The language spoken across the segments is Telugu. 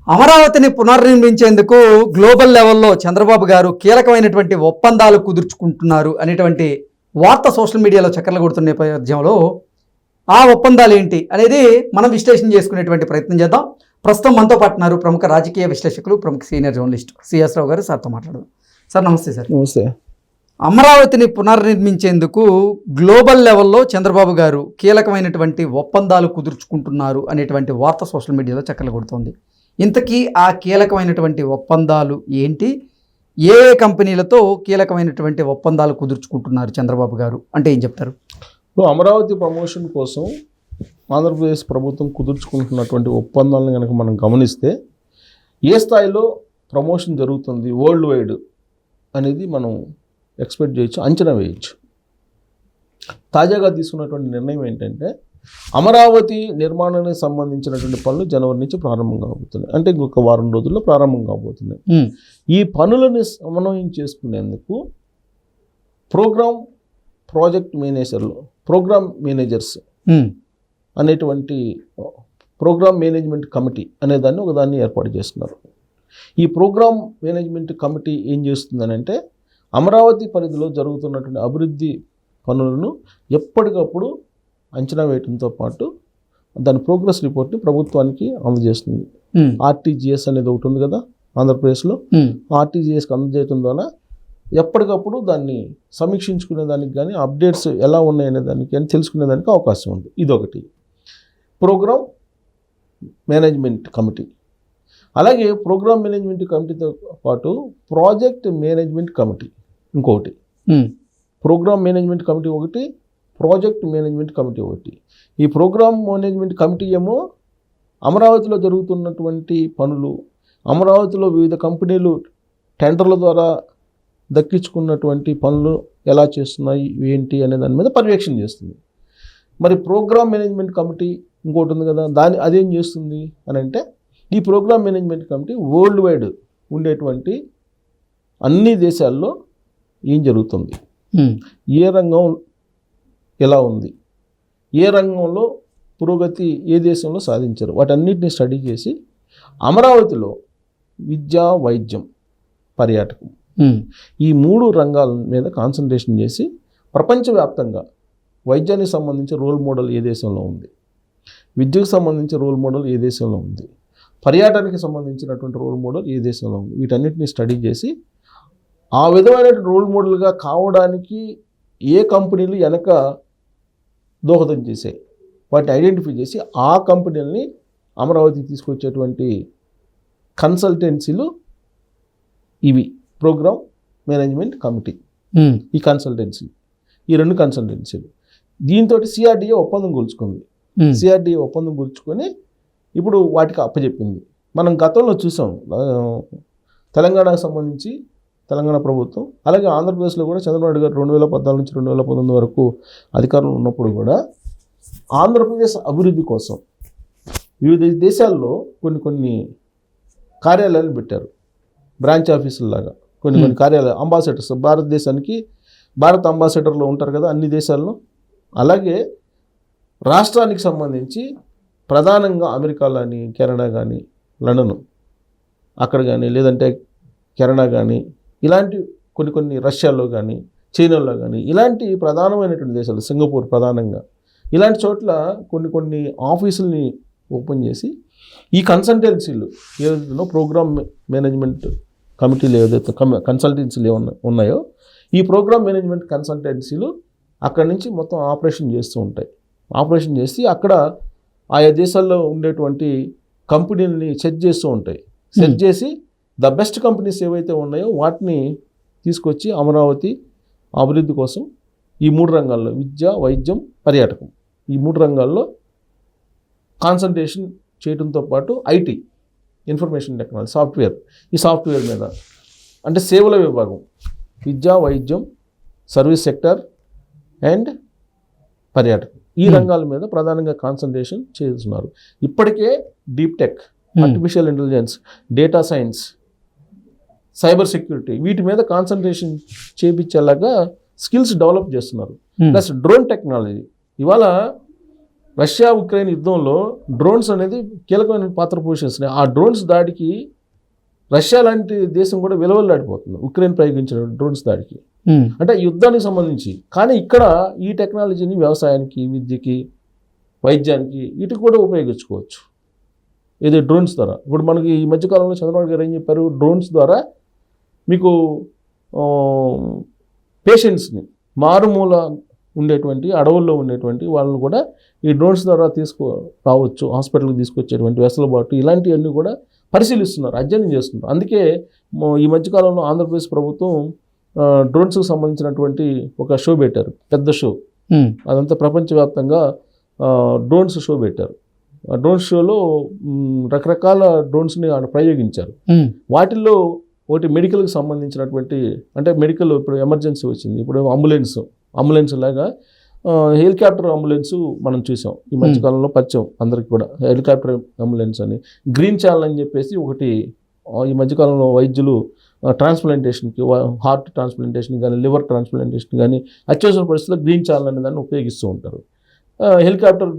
అమరావతిని పునర్నిర్మించేందుకు గ్లోబల్ లెవెల్లో చంద్రబాబు గారు కీలకమైనటువంటి ఒప్పందాలు కుదుర్చుకుంటున్నారు అనేటువంటి వార్త సోషల్ మీడియాలో చక్కర్లు కొడుతున్న నేపథ్యంలో ఆ ఒప్పందాలు ఏంటి అనేది మనం విశ్లేషణ చేసుకునేటువంటి ప్రయత్నం చేద్దాం. ప్రస్తుతం మనతో పాటున్నారు ప్రముఖ రాజకీయ విశ్లేషకులు, ప్రముఖ సీనియర్ జర్నలిస్ట్ సిఎస్ రావు గారు. సార్తో మాట్లాడదాం. సార్ నమస్తే. సార్ నమస్తే. అమరావతిని పునర్నిర్మించేందుకు గ్లోబల్ లెవెల్లో చంద్రబాబు గారు కీలకమైనటువంటి ఒప్పందాలు కుదుర్చుకుంటున్నారు అనేటువంటి వార్త సోషల్ మీడియాలో చక్కర్లు కొడుతోంది. ఇంతకీ ఆ కీలకమైనటువంటి ఒప్పందాలు ఏంటి? ఏ కంపెనీలతో కీలకమైనటువంటి ఒప్పందాలు కుదుర్చుకుంటున్నారు చంద్రబాబు గారు అంటే ఏం చెప్తారు? అమరావతి ప్రమోషన్ కోసం ఆంధ్రప్రదేశ్ ప్రభుత్వం కుదుర్చుకుంటున్నటువంటి ఒప్పందాలను కనుక మనం గమనిస్తే ఏ స్థాయిలో ప్రమోషన్ జరుగుతుంది వరల్డ్ వైడ్ అనేది మనం ఎక్స్పెక్ట్ చేయొచ్చు, అంచనా వేయచ్చు. తాజాగా తీసుకున్నటువంటి నిర్ణయం ఏంటంటే అమరావతి నిర్మాణానికి సంబంధించినటువంటి పనులు జనవరి నుంచి ప్రారంభం కాబోతున్నాయి. అంటే ఇంకొక వారం రోజుల్లో ప్రారంభం కాబోతున్నాయి. ఈ పనులను సమన్వయం చేసుకునేందుకు ప్రోగ్రామ్ మేనేజర్స్ అనేటువంటి ప్రోగ్రామ్ మేనేజ్మెంట్ కమిటీ అనేదాన్ని ఒకదాన్ని ఏర్పాటు చేస్తున్నారు. ఈ ప్రోగ్రామ్ మేనేజ్మెంట్ కమిటీ ఏం చేస్తుందనంటే అమరావతి పరిధిలో జరుగుతున్నటువంటి అభివృద్ధి పనులను ఎప్పటికప్పుడు అంచనా వేయడంతో పాటు దాని ప్రోగ్రెస్ రిపోర్ట్ని ప్రభుత్వానికి అందజేస్తుంది. ఆర్టీజీఎస్ అనేది ఒకటి ఉంది కదా ఆంధ్రప్రదేశ్లో. ఆర్టీజీఎస్కి అందజేయడం ద్వారా ఎప్పటికప్పుడు దాన్ని సమీక్షించుకునే దానికి కానీ అప్డేట్స్ ఎలా ఉన్నాయనే దానికి కానీ తెలుసుకునేదానికి అవకాశం ఉంది. ఇదొకటి ప్రోగ్రామ్ మేనేజ్మెంట్ కమిటీ. అలాగే ప్రోగ్రామ్ మేనేజ్మెంట్ కమిటీతో పాటు ప్రాజెక్ట్ మేనేజ్మెంట్ కమిటీ ఇంకొకటి. ప్రోగ్రామ్ మేనేజ్మెంట్ కమిటీ ఒకటి, ప్రాజెక్ట్ మేనేజ్మెంట్ కమిటీ ఒకటి. ఈ ప్రోగ్రామ్ మేనేజ్మెంట్ కమిటీ ఏమో అమరావతిలో జరుగుతున్నటువంటి పనులు, అమరావతిలో వివిధ కంపెనీలు టెండర్ల ద్వారా దక్కించుకున్నటువంటి పనులు ఎలా చేస్తున్నాయి ఏంటి అనే దాని మీద పర్యవేక్షణ చేస్తుంది. మరి ప్రోగ్రామ్ మేనేజ్మెంట్ కమిటీ ఇంకోటి ఉంది కదా, అదేం చేస్తుంది అని అంటే ఈ program management committee worldwide ఉండేటువంటి అన్ని దేశాల్లో ఏం జరుగుతుంది, ఏ రంగం ఎలా ఉంది, ఏ రంగంలో పురోగతి ఏ దేశంలో సాధించారు, వాటన్నిటిని స్టడీ చేసి అమరావతిలో విద్య, వైద్యం, పర్యాటకం ఈ 3 రంగాల మీద కాన్సన్ట్రేషన్ చేసి ప్రపంచవ్యాప్తంగా వైద్యానికి సంబంధించి రోల్ మోడల్ ఏ దేశంలో ఉంది, విద్యకు సంబంధించి రోల్ మోడల్ ఏ దేశంలో ఉంది, పర్యాటనకి సంబంధించినటువంటి రోల్ మోడల్ ఏ దేశంలో ఉంది, వీటన్నిటిని స్టడీ చేసి ఆ విధమైన రోల్ మోడల్గా కావడానికి ఏ కంపెనీలు వెనక దోహదం చేశాయి వాటిని ఐడెంటిఫై చేసి ఆ కంపెనీలని అమరావతికి తీసుకొచ్చేటువంటి కన్సల్టెన్సీలు ఇవి ప్రోగ్రామ్ మేనేజ్మెంట్ కమిటీ. ఈ ఈ 2 కన్సల్టెన్సీలు దీంతో సిఆర్డీఏ ఒప్పందం కూర్చుకుంది. సిఆర్డీఏ ఒప్పందం కూర్చుకొని ఇప్పుడు వాటికి అప్పచెప్పింది. మనం గతంలో చూసాం తెలంగాణకు సంబంధించి తెలంగాణ ప్రభుత్వం, అలాగే ఆంధ్రప్రదేశ్లో కూడా చంద్రబాబు నాయుడు గారు 2014 నుంచి 2019 వరకు అధికారంలో ఉన్నప్పుడు కూడా ఆంధ్రప్రదేశ్ అభివృద్ధి కోసం వివిధ దేశాల్లో కొన్ని కార్యాలయాలు పెట్టారు. బ్రాంచ్ ఆఫీసుల్లాగా కొన్ని కార్యాలయాలు, అంబాసిడర్స్, భారతదేశానికి భారత అంబాసిడర్లు ఉంటారు కదా అన్ని దేశాల్లో. అలాగే రాష్ట్రానికి సంబంధించి ప్రధానంగా అమెరికాలో కానీ, కెనడా కానీ, లండన్ అక్కడ కానీ, లేదంటే కెనడా కానీ, ఇలాంటి కొన్ని రష్యాలో కానీ, చైనాలో కానీ ఇలాంటి ప్రధానమైనటువంటి దేశాలు, సింగపూర్ ప్రధానంగా, ఇలాంటి చోట్ల కొన్ని ఆఫీసుల్ని ఓపెన్ చేసి ఈ కన్సల్టెన్సీలు ఏదైతే ప్రోగ్రామ్ మేనేజ్మెంట్ కమిటీలు ఏదైతే కన్సల్టెన్సీలు ఉన్నాయో ఈ ప్రోగ్రామ్ మేనేజ్మెంట్ కన్సల్టెన్సీలు అక్కడి నుంచి మొత్తం ఆపరేషన్ చేస్తూ ఉంటాయి. ఆపరేషన్ చేసి అక్కడ ఆయా దేశాల్లో ఉండేటువంటి కంపెనీలని సెట్ చేస్తూ ఉంటాయి. సెట్ చేసి ద బెస్ట్ కంపెనీస్ ఏవైతే ఉన్నాయో వాటిని తీసుకొచ్చి అమరావతి అభివృద్ధి కోసం ఈ 3 రంగాల్లో విద్య, వైద్యం, పర్యాటకం ఈ 3 రంగాల్లో కాన్సన్ట్రేషన్ చేయడంతో పాటు ఐటీ, ఇన్ఫర్మేషన్ టెక్నాలజీ, ఈ సాఫ్ట్వేర్ మీద అంటే సేవల విభాగం విద్య, వైద్యం, సర్వీస్ సెక్టర్ అండ్ పర్యాటకం ఈ రంగాల మీద ప్రధానంగా కాన్సన్ట్రేషన్ చేస్తున్నారు. ఇప్పటికే deep tech, artificial intelligence, data science, cyber security వీటి మీద కాన్సన్ట్రేషన్ చేయించేలాగా స్కిల్స్ డెవలప్ చేస్తున్నారు. Plus drone technology. ఇవాళ రష్యా ఉక్రెయిన్ యుద్ధంలో డ్రోన్స్ అనేది కీలకమైన పాత్ర పోషిస్తున్నాయి. ఆ డ్రోన్స్ దాడికి రష్యా లాంటి దేశం కూడా విలువలాడిపోతుంది ఉక్రెయిన్ ప్రయోగించిన డ్రోన్స్ దాడికి. అంటే యుద్ధానికి సంబంధించి. కానీ ఇక్కడ ఈ టెక్నాలజీని వ్యవసాయానికి, విద్యకి, వైద్యానికి వీటికి కూడా ఉపయోగించుకోవచ్చు. ఇది డ్రోన్స్ ద్వారా. ఇప్పుడు మనకి ఈ మధ్యకాలంలో చంద్రబాబు గారు ఏం చెప్పారు, డ్రోన్స్ ద్వారా మీకు పేషెంట్స్ని మారుమూల ఉండేటువంటి అడవుల్లో ఉండేటువంటి వాళ్ళని కూడా ఈ డ్రోన్స్ ద్వారా రావచ్చు, హాస్పిటల్కి తీసుకొచ్చేటువంటి వెసులుబాటు ఇలాంటివన్నీ కూడా పరిశీలిస్తున్నారు, అధ్యయనం చేస్తున్నారు. అందుకే ఈ మధ్యకాలంలో ఆంధ్రప్రదేశ్ ప్రభుత్వం డ్రోన్స్కి సంబంధించినటువంటి ఒక షో పెట్టారు, పెద్ద షో. అదంతా ప్రపంచవ్యాప్తంగా డ్రోన్స్ షో పెట్టారు. ఆ డ్రోన్స్ షోలో రకరకాల డ్రోన్స్ని ప్రయోగించారు. వాటిల్లో ఒకటి మెడికల్కి సంబంధించినటువంటి, అంటే మెడికల్ ఇప్పుడు ఎమర్జెన్సీ వచ్చింది, ఇప్పుడు అంబులెన్స్ లాగా హెలికాప్టర్ అంబులెన్స్ మనం చూసాం ఈ మధ్యకాలంలో, పరిచయం అందరికి కూడా హెలికాప్టర్ అంబులెన్స్ అని. గ్రీన్ ఛానల్ అని చెప్పేసి ఒకటి ఈ మధ్యకాలంలో వైద్యులు ట్రాన్స్ప్లాంటేషన్కి, హార్ట్ ట్రాన్స్ప్లాంటేషన్ కానీ, లివర్ ట్రాన్స్ప్లాంటేషన్ కానీ అత్యవసర పరిస్థితుల్లో గ్రీన్ ఛానల్ అనే దాన్ని ఉపయోగిస్తూ ఉంటారు. హెలికాప్టర్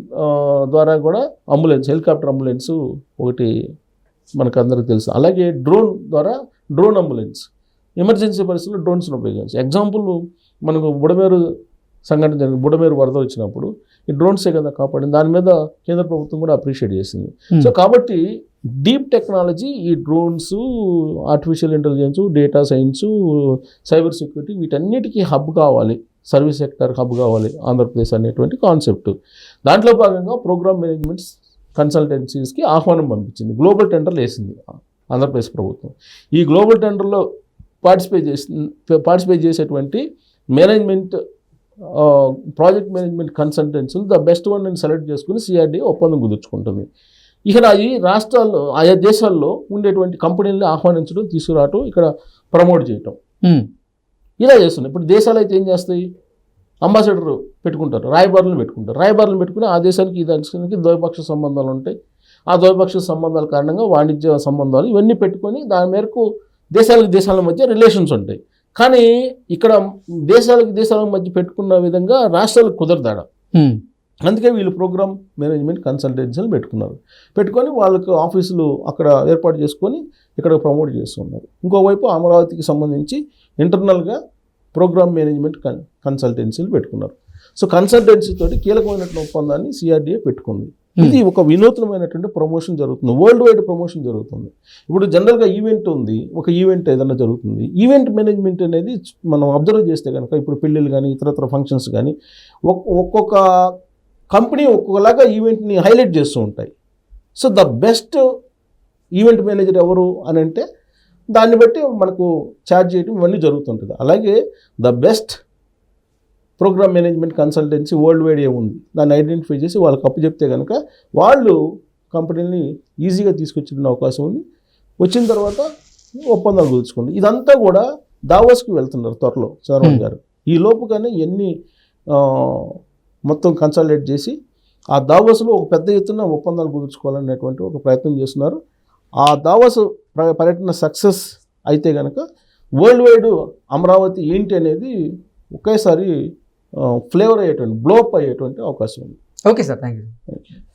ద్వారా కూడా హెలికాప్టర్ అంబులెన్స్ ఒకటి మనకు అందరికీ తెలుసు. అలాగే డ్రోన్ ద్వారా డ్రోన్ అంబులెన్స్, ఎమర్జెన్సీ పరిస్థితుల్లో డ్రోన్స్ని ఉపయోగించి. ఎగ్జాంపుల్ మనకు బుడమేరు సంఘటన జరిగింది, బుడమేరు వరద వచ్చినప్పుడు ఈ డ్రోన్సే కదా కాపాడింది. దాని మీద కేంద్ర ప్రభుత్వం కూడా అప్రిషియేట్ చేసింది. సో కాబట్టి డీప్ టెక్నాలజీ, ఈ drones, artificial intelligence, data science, cyber security వీటన్నిటికీ హబ్ కావాలి, సర్వీస్ సెక్టర్ హబ్ కావాలి ఆంధ్రప్రదేశ్ అనేటువంటి కాన్సెప్ట్. దాంట్లో భాగంగా ప్రోగ్రామ్ మేనేజ్మెంట్ కన్సల్టెన్సీస్కి ఆహ్వానం పంపించింది, గ్లోబల్ టెండర్లు వేసింది ఆంధ్రప్రదేశ్ ప్రభుత్వం. ఈ గ్లోబల్ టెండర్లో పార్టిసిపేట్ చేసేటువంటి మేనేజ్మెంట్ ప్రాజెక్ట్ మేనేజ్మెంట్ కన్సల్టెన్సీలు ద బెస్ట్ వన్ అని సెలెక్ట్ చేసుకుని సిఆర్డీఏ ఒప్పందం కుదుర్చుకుంటుంది. ఇక్కడ ఈ రాష్ట్రాల్లో, ఆయా దేశాల్లో ఉండేటువంటి కంపెనీలను ఆహ్వానించడం, తీసుకురావటం, ఇక్కడ ప్రమోట్ చేయటం ఇలా చేస్తున్నాయి. ఇప్పుడు దేశాలు అయితే ఏం చేస్తాయి, అంబాసిడర్ పెట్టుకుంటారు, రాయబారులను పెట్టుకుని ఆ దేశానికి ఈ దేశానికి ద్వైపాక్ష సంబంధాలు ఉంటాయి. ఆ ద్వైపాక్ష సంబంధాల కారణంగా వాణిజ్య సంబంధాలు ఇవన్నీ పెట్టుకొని దాని మేరకు దేశాల మధ్య రిలేషన్స్ ఉంటాయి. కానీ ఇక్కడ దేశాల మధ్య పెట్టుకున్న విధంగా రాష్ట్రాలకు కుదరదాడ. అందుకే వీళ్ళు ప్రోగ్రామ్ మేనేజ్మెంట్ కన్సల్టెన్సీలు పెట్టుకొని వాళ్ళకు ఆఫీసులు అక్కడ ఏర్పాటు చేసుకొని ఇక్కడ ప్రమోట్ చేస్తున్నారు. ఇంకోవైపు అమరావతికి సంబంధించి ఇంటర్నల్గా ప్రోగ్రామ్ మేనేజ్మెంట్ కన్సల్టెన్సీలు పెట్టుకున్నారు. సో కన్సల్టెన్సీ తోటి కీలకమైనటువంటి ఒప్పందాన్ని సిఆర్డీఏ పెట్టుకుంది. ఇది ఒక వినూత్నమైనటువంటి ప్రమోషన్ జరుగుతుంది, వరల్డ్ వైడ్ ప్రమోషన్ జరుగుతుంది. ఇప్పుడు జనరల్గా ఈవెంట్ ఉంది, ఒక ఈవెంట్ ఏదైనా జరుగుతుంది, ఈవెంట్ మేనేజ్మెంట్ అనేది మనం అబ్జర్వ్ చేస్తే కనుక ఇప్పుడు పెళ్ళిళ్ళు కానీ ఇతరత్ర ఫంక్షన్స్ కానీ ఒక్కొక్క కంపెనీ ఒక్కొక్కలాగా ఈవెంట్ని హైలైట్ చేస్తూ ఉంటాయి. So the best event manager ఎవరు అని అంటే దాన్ని బట్టి మనకు ఛార్జ్ చేయడం ఇవన్నీ జరుగుతుంటుంది. అలాగే the best program management consultancy worldwide ఏముంది దాన్ని ఐడెంటిఫై చేసి వాళ్ళకి అప్పు చెప్తే కనుక వాళ్ళు కంపెనీని ఈజీగా తీసుకొచ్చిన అవకాశం ఉంది. వచ్చిన తర్వాత ఒప్పందాలు కుదుర్చుకోండి. ఇదంతా కూడా దావోస్కి వెళ్తున్నారు త్వరలో చంద్రబాబు గారు. ఈ లోపుగానే ఎన్ని మొత్తం కన్సల్టేట్ చేసి ఆ దావోస్లో ఒక పెద్ద ఎత్తున ఒప్పందాలు కుదుర్చుకోవాలనేటువంటి ఒక ప్రయత్నం చేస్తున్నారు. ఆ దావోస్ పర్యటన సక్సెస్ అయితే కనుక వరల్డ్ వైడ్ అమరావతి ఏంటి అనేది ఒకేసారి ఫ్లేవర్ అయ్యేటువంటి, బ్లోఅప్ అయ్యేటువంటి అవకాశం ఉంది. Okay sir, thank you.